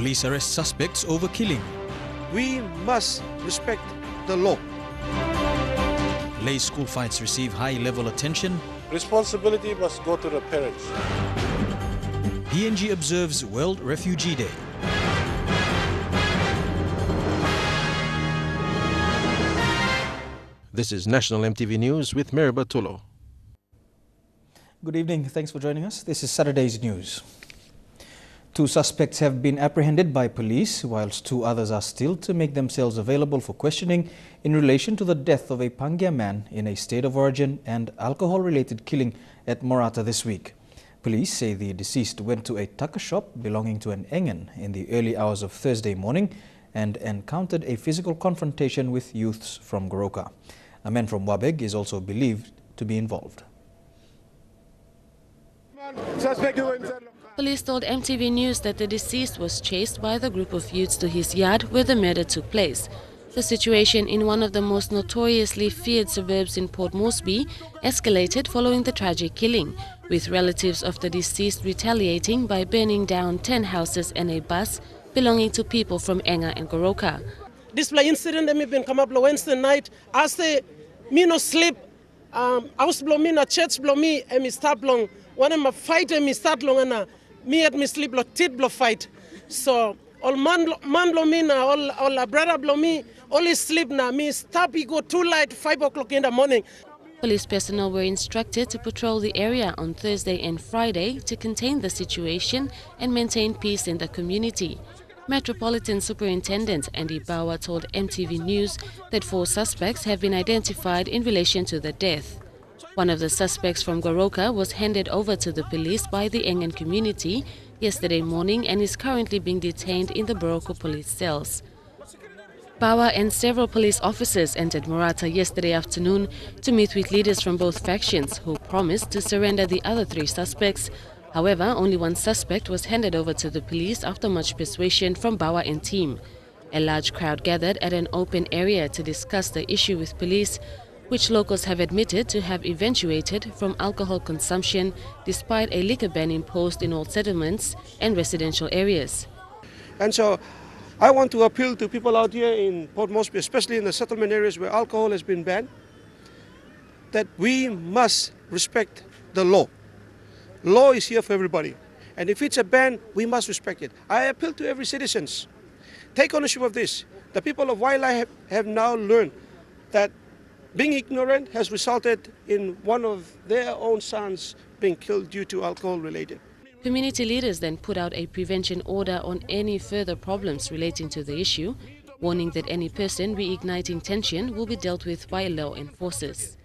Police arrest suspects over killing. We must respect the law. Lay school fights receive high-level attention. Responsibility must go to the parents. PNG observes World Refugee Day. This is National EMTV News with Mary Batulo. Good evening. Thanks for joining us. This is Saturday's news. 2 suspects have been apprehended by police, whilst 2 others are still to make themselves available for questioning in relation to the death of a Pangia man in a state of origin and alcohol-related killing at Morata this week. Police say the deceased went to a tucker shop belonging to an Engen in the early hours of Thursday morning and encountered a physical confrontation with youths from Goroka. A man from Wabeg is also believed to be involved. Police told MTV News that the deceased was chased by the group of youths to his yard where the murder took place. The situation in one of the most notoriously feared suburbs in Port Moresby escalated following the tragic killing, with relatives of the deceased retaliating by burning down 10 houses and a bus belonging to people from Enga and Goroka. This incident that me been come up Wednesday night, I say me no sleep, house blow me, na church blow me, and me start long. When I'm a fight and me start long and me at me sleep blow tit blow fight. So all man blow me na all brother blow me, only sleep na me stop he go too light 5 o'clock in the morning. Police personnel were instructed to patrol the area on Thursday and Friday to contain the situation and maintain peace in the community. Metropolitan Superintendent Andy Bauer told MTV News that 4 suspects have been identified in relation to the death. One of the suspects from Goroka was handed over to the police by the Engen community yesterday morning and is currently being detained in the Boroko police cells. Bauer and several police officers entered Morata yesterday afternoon to meet with leaders from both factions who promised to surrender the other 3 suspects. However, only 1 suspect was handed over to the police after much persuasion from Bauer and team. A large crowd gathered at an open area to discuss the issue with police, which locals have admitted to have eventuated from alcohol consumption despite a liquor ban imposed in all settlements and residential areas. And so I want to appeal to people out here in Port Moresby, especially in the settlement areas where alcohol has been banned, that we must respect the law. Law is here for everybody. And if it's a ban, we must respect it. I appeal to every citizen. Take ownership of this. The people of Wailai have now learned that being ignorant has resulted in one of their own sons being killed due to alcohol related. Community leaders then put out a prevention order on any further problems relating to the issue, warning that any person reigniting tension will be dealt with by law enforcers.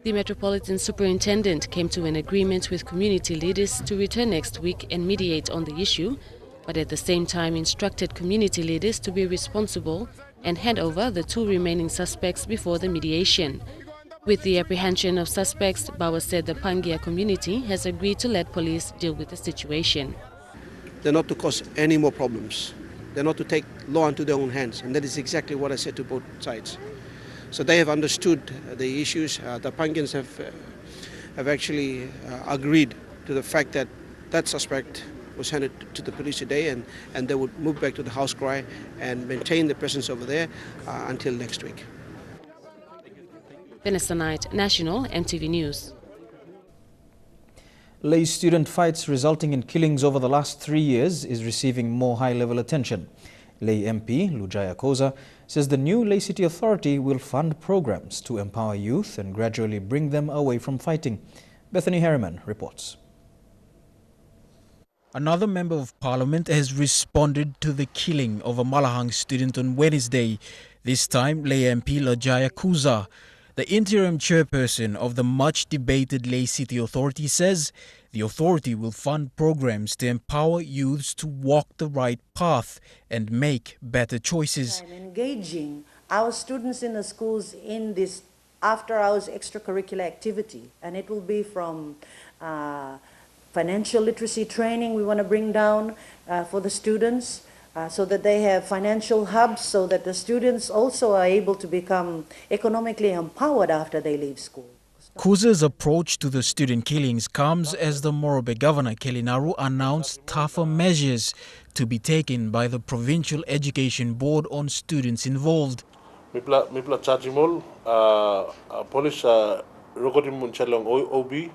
The Metropolitan Superintendent came to an agreement with community leaders to return next week and mediate on the issue, but at the same time instructed community leaders to be responsible and hand over the 2 remaining suspects before the mediation. With the apprehension of suspects, Bauer said the Pangia community has agreed to let police deal with the situation. They're not to cause any more problems. They're not to take law into their own hands, and that is exactly what I said to both sides. So they have understood the issues. The Pangians have actually agreed to the fact that that suspect was handed to the police today, and they would move back to the house cry and maintain the presence over there until next week. Vanessa Knight, National EMTV News. Lay student fights resulting in killings over the last 3 years is receiving more high-level attention. Lay MP Lujaya Koza says the new Lay City Authority will fund programs to empower youth and gradually bring them away from fighting. Bethany Harriman reports. Another member of parliament has responded to the killing of a Malahang student on Wednesday, this time Lay MP Lujaya Koza. The interim chairperson of the much-debated Lay City Authority says the authority will fund programs to empower youths to walk the right path and make better choices. And engaging our students in the schools in this after-hours extracurricular activity, and it will be from financial literacy training we want to bring down for the students, so that they have financial hubs, so that the students also are able to become economically empowered after they leave school. Kuza's approach to the student killings comes as the Morobe Governor Kelinaru announced tougher measures to be taken by the Provincial Education Board on students involved. Mipla chargimol, police recording munchalong OB,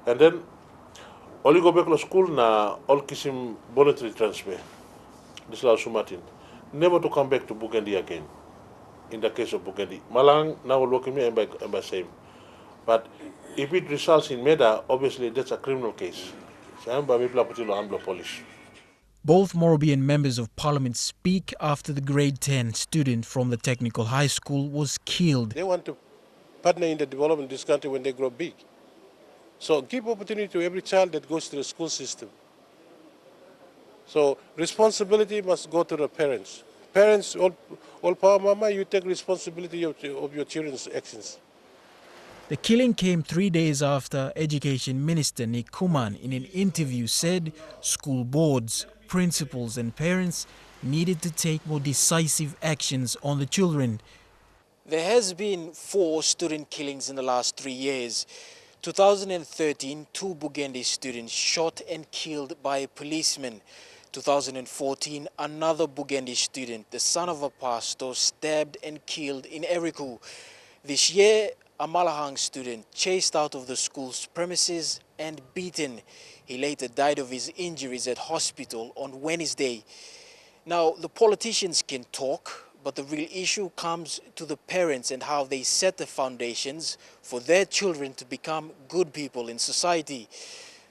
and then only go back to school na all kisim voluntary transfer. This is Sumatin. Never to come back to Bugandi again. In the case of Bugandi, Malang now looking me by same. But if it results in murder, obviously that's a criminal case. Both Morobian members of parliament speak after the grade 10 student from the technical high school was killed. They want to partner in the development of this country when they grow big. So give opportunity to every child that goes to the school system. So responsibility must go to the parents. Parents, all power mama, you take responsibility of your children's actions. The killing came 3 days after Education Minister Nick Kuman in an interview said school boards, principals and parents needed to take more decisive actions on the children. There has been 4 student killings in the last 3 years. 2013, 2 Bugandi students shot and killed by a policeman. 2014, another Bugandi student, the son of a pastor, stabbed and killed in Eriku. This year, a Malahang student chased out of the school's premises and beaten. He later died of his injuries at hospital on Wednesday. Now, the politicians can talk, but the real issue comes to the parents and how they set the foundations for their children to become good people in society.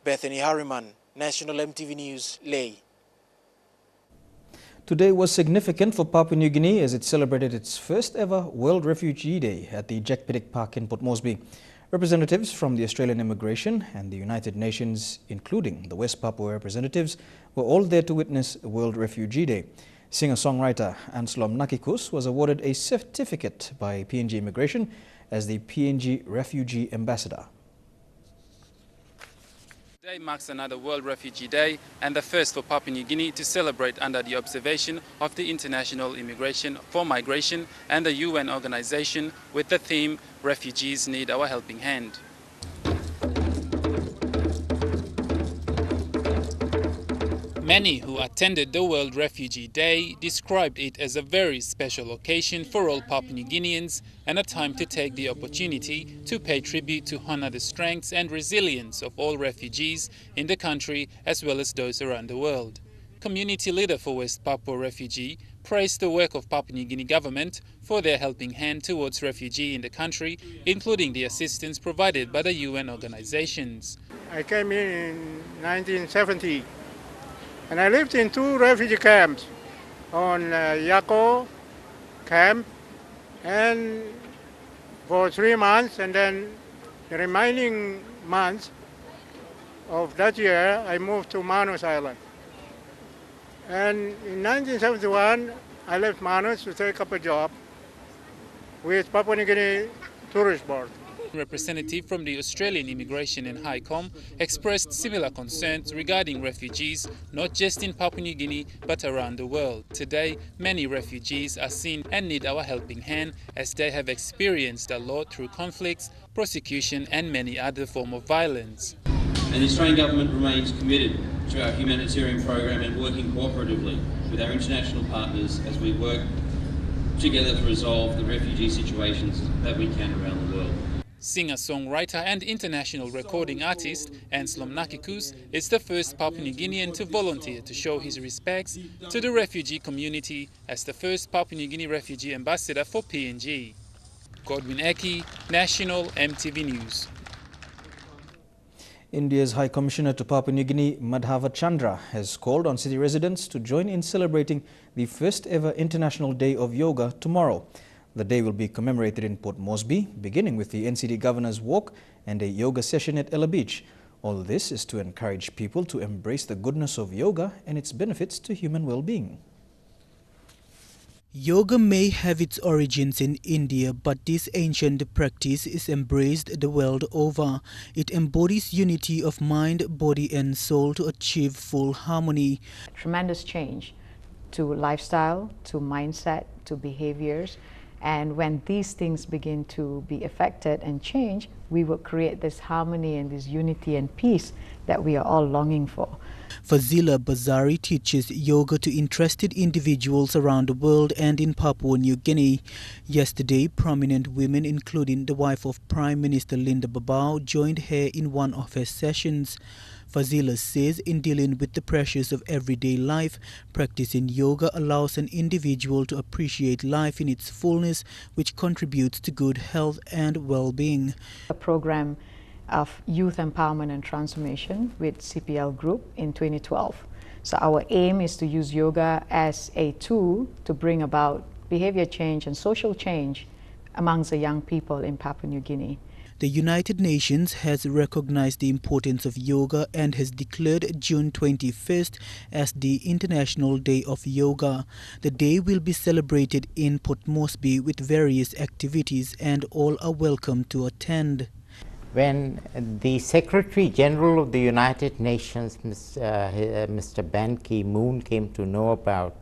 Bethany Harriman, National EMTV News, Leh. Today was significant for Papua New Guinea as it celebrated its first ever World Refugee Day at the Jack Piddick Park in Port Moresby. Representatives from the Australian Immigration and the United Nations, including the West Papua representatives, were all there to witness World Refugee Day. Singer-songwriter Anslom Nakikus was awarded a certificate by PNG Immigration as the PNG Refugee Ambassador. Today marks another World Refugee Day and the first for Papua New Guinea to celebrate under the observation of the International Immigration for Migration and the UN organization with the theme Refugees Need Our Helping Hand. Many who attended the World Refugee Day described it as a very special occasion for all Papua New Guineans and a time to take the opportunity to pay tribute to honor the strengths and resilience of all refugees in the country as well as those around the world. Community leader for West Papua Refugee praised the work of Papua New Guinea government for their helping hand towards refugees in the country, including the assistance provided by the UN organizations. I came in 1970. And I lived in 2 refugee camps on Yako camp and for 3 months, and then the remaining months of that year I moved to Manus Island. And in 1971 I left Manus to take up a job with Papua New Guinea Tourist Board. Representative from the Australian Immigration and High Com expressed similar concerns regarding refugees, not just in Papua New Guinea, but around the world. Today, many refugees are seen and need our helping hand as they have experienced a lot through conflicts, prosecution and many other forms of violence. And the Australian government remains committed to our humanitarian program and working cooperatively with our international partners as we work together to resolve the refugee situations that we can around the world. Singer-songwriter and international recording artist Anslom Nakikus is the first Papua New Guinean to volunteer to show his respects to the refugee community as the first Papua New Guinea Refugee Ambassador for PNG. Godwin Eki, National EMTV News. India's High Commissioner to Papua New Guinea, Madhava Chandra, has called on city residents to join in celebrating the first ever International Day of Yoga tomorrow. The day will be commemorated in Port Moresby, beginning with the NCD Governor's Walk and a yoga session at Ella Beach. All this is to encourage people to embrace the goodness of yoga and its benefits to human well-being. Yoga may have its origins in India, but this ancient practice is embraced the world over. It embodies unity of mind, body and soul to achieve full harmony. Tremendous change to lifestyle, to mindset, to behaviors, And when these things begin to be affected and change, we will create this harmony and this unity and peace that we are all longing for. Fazila Bazari teaches yoga to interested individuals around the world and in Papua New Guinea. Yesterday, prominent women, including the wife of Prime Minister Linda Babao, joined her in one of her sessions. Fazila says in dealing with the pressures of everyday life, practicing yoga allows an individual to appreciate life in its fullness, which contributes to good health and well-being. A program of youth empowerment and transformation with CPL Group in 2012. So our aim is to use yoga as a tool to bring about behavior change and social change amongst the young people in Papua New Guinea. The United Nations has recognized the importance of yoga and has declared June 21st as the International Day of Yoga. The day will be celebrated in Port Moresby with various activities, and all are welcome to attend. When the Secretary General of the United Nations, Mr. Ban Ki-moon, came to know about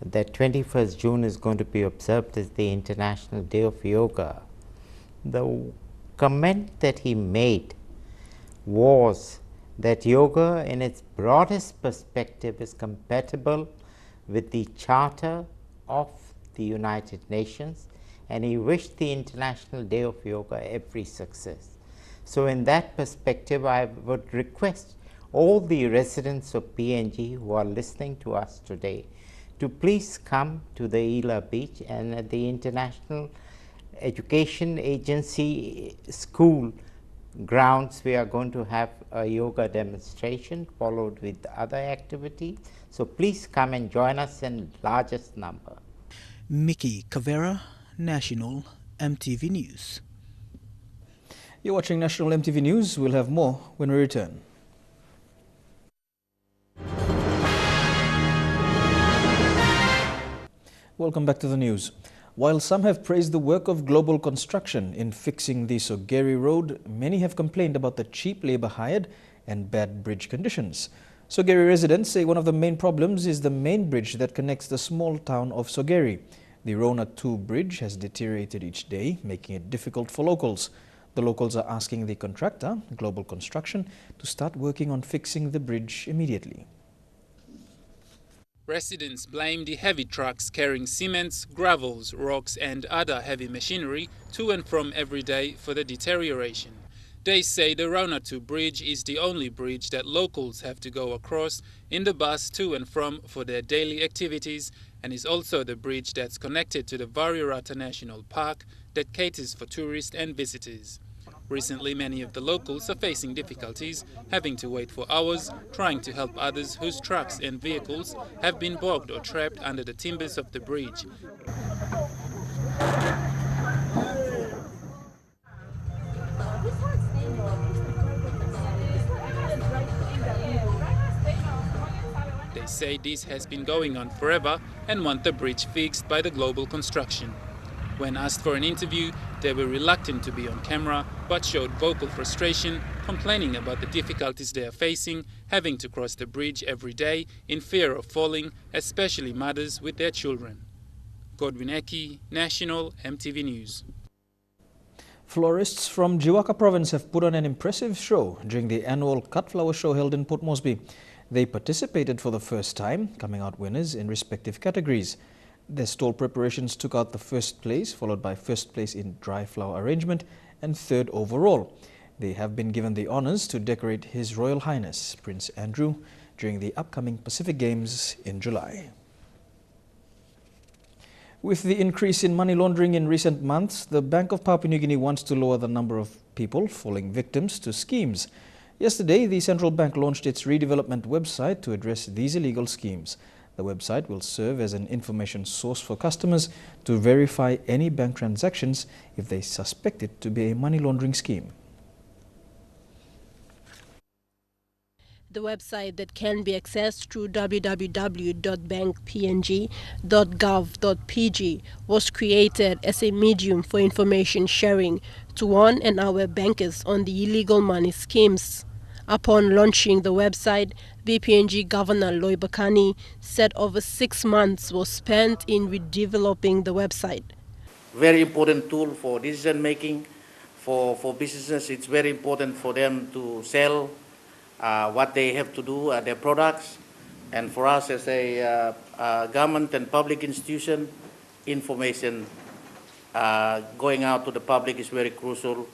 that 21st June is going to be observed as the International Day of Yoga, the comment that he made was that yoga in its broadest perspective is compatible with the Charter of the United Nations, and he wished the International Day of Yoga every success. So in that perspective, I would request all the residents of PNG who are listening to us today to please come to the Ila Beach, and at the International Education Agency school grounds we are going to have a yoga demonstration followed with other activities. So please come and join us in largest number. Mickey Cavera, National MTV News. You're watching National MTV News. We'll have more when we return. Welcome back to the news. While some have praised the work of Global Construction in fixing the Sogeri Road, many have complained about the cheap labor hired and bad bridge conditions. Sogeri residents say one of the main problems is the main bridge that connects the small town of Sogeri. The Rona 2 bridge has deteriorated each day, making it difficult for locals. The locals are asking the contractor, Global Construction, to start working on fixing the bridge immediately. Residents blame the heavy trucks carrying cements, gravels, rocks and other heavy machinery to and from every day for the deterioration. They say the Rona 2 bridge is the only bridge that locals have to go across in the bus to and from for their daily activities, and is also the bridge that's connected to the Variorata National Park that caters for tourists and visitors. Recently, many of the locals are facing difficulties, having to wait for hours, trying to help others whose trucks and vehicles have been bogged or trapped under the timbers of the bridge. They say this has been going on forever and want the bridge fixed by the Global Construction. When asked for an interview, they were reluctant to be on camera, but showed vocal frustration, complaining about the difficulties they are facing, having to cross the bridge every day in fear of falling, especially mothers with their children. Godwin Eki, National MTV News. Florists from Jiwaka province have put on an impressive show during the annual Cut Flower Show held in Port Moresby. They participated for the first time, coming out winners in respective categories. Their stall preparations took out the first place, followed by first place in dry flower arrangement and third overall. They have been given the honors to decorate His Royal Highness Prince Andrew during the upcoming Pacific Games in July. With the increase in money laundering in recent months, the Bank of Papua New Guinea wants to lower the number of people falling victims to schemes. Yesterday, the central bank launched its redevelopment website to address these illegal schemes. The website will serve as an information source for customers to verify any bank transactions if they suspect it to be a money laundering scheme. The website that can be accessed through www.bankpng.gov.pg was created as a medium for information sharing to warn and aware bankers on the illegal money schemes. Upon launching the website, BPNG Governor Loy Bakani said over 6 months was spent in redeveloping the website. very important tool for decision making. For businesses, it's very important for them to sell what they have to do, their products. And for us as a government and public institution, information going out to the public is very crucial.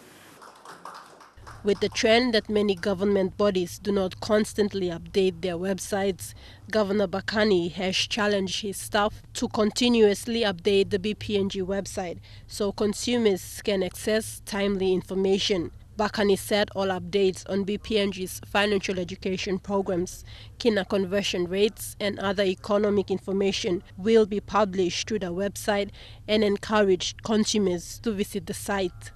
With the trend that many government bodies do not constantly update their websites, Governor Bakani has challenged his staff to continuously update the BPNG website so consumers can access timely information. Bakani said all updates on BPNG's financial education programs, kina conversion rates, and other economic information will be published to the website and encouraged consumers to visit the site.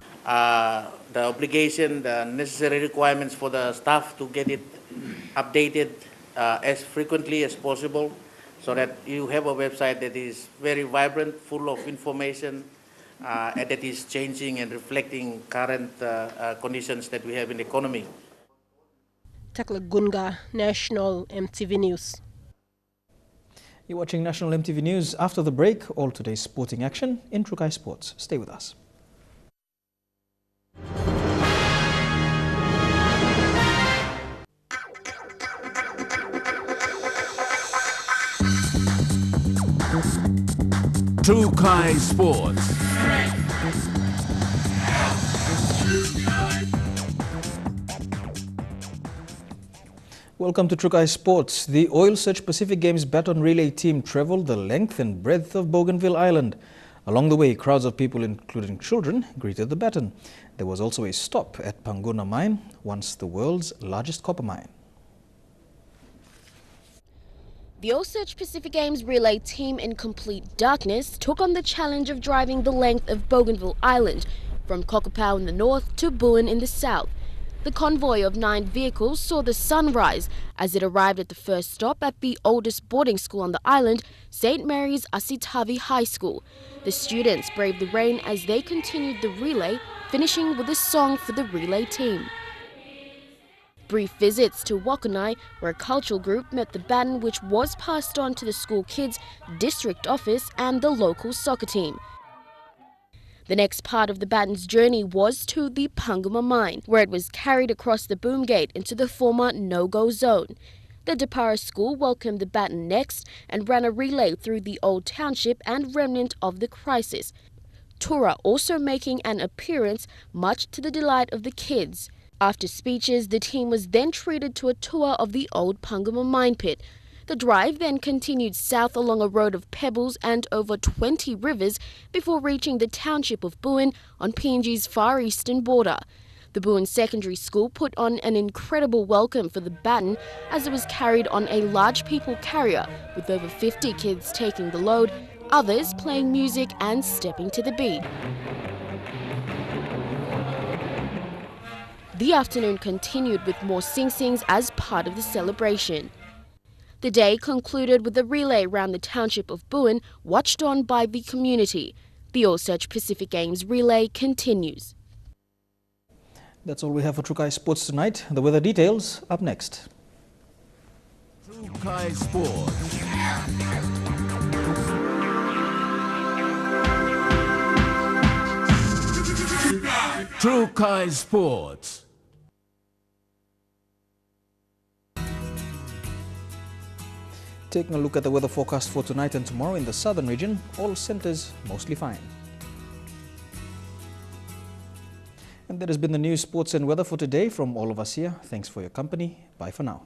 The obligation, the necessary requirements for the staff to get it updated as frequently as possible so that you have a website that is very vibrant, full of information, and that is changing and reflecting current conditions that we have in the economy. Takla Gunga, National EMTV News. You're watching National EMTV News. After the break, all today's sporting action in Trukai Sports. Stay with us. Trukai Sports. Welcome to Trukai Sports. The Oil Search Pacific Games baton relay team traveled the length and breadth of Bougainville Island. Along the way, crowds of people, including children, greeted the baton. There was also a stop at Panguna Mine, once the world's largest copper mine. The Oil Search Pacific Games relay team in complete darkness took on the challenge of driving the length of Bougainville Island, from Kokopau in the north to Buin in the south. The convoy of 9 vehicles saw the sun rise as it arrived at the first stop at the oldest boarding school on the island, St. Mary's Asitavi High School. The students braved the rain as they continued the relay, finishing with a song for the relay team. Brief visits to Wakanai, where a cultural group met the baton, which was passed on to the school kids, district office and the local soccer team. The next part of the baton's journey was to the Panguma mine, where it was carried across the boom gate into the former no-go zone. The Dapara school welcomed the baton next and ran a relay through the old township and remnant of the crisis. Tura also making an appearance, much to the delight of the kids. After speeches, the team was then treated to a tour of the old Panguma mine pit. The drive then continued south along a road of pebbles and over 20 rivers before reaching the township of Buin on PNG's far eastern border. The Buin Secondary School put on an incredible welcome for the baton as it was carried on a large people carrier with over 50 kids taking the load, others playing music and stepping to the beat. The afternoon continued with more sing-sings as part of the celebration. The day concluded with a relay around the township of Buin, watched on by the community. The Oil Search Pacific Games relay continues. That's all we have for Trukai Sports tonight. The weather details up next. Trukai Sports. Trukai Sports. Taking a look at the weather forecast for tonight and tomorrow in the southern region, all centers mostly fine. And that has been the news, sports and weather for today from all of us here. Thanks for your company. Bye for now.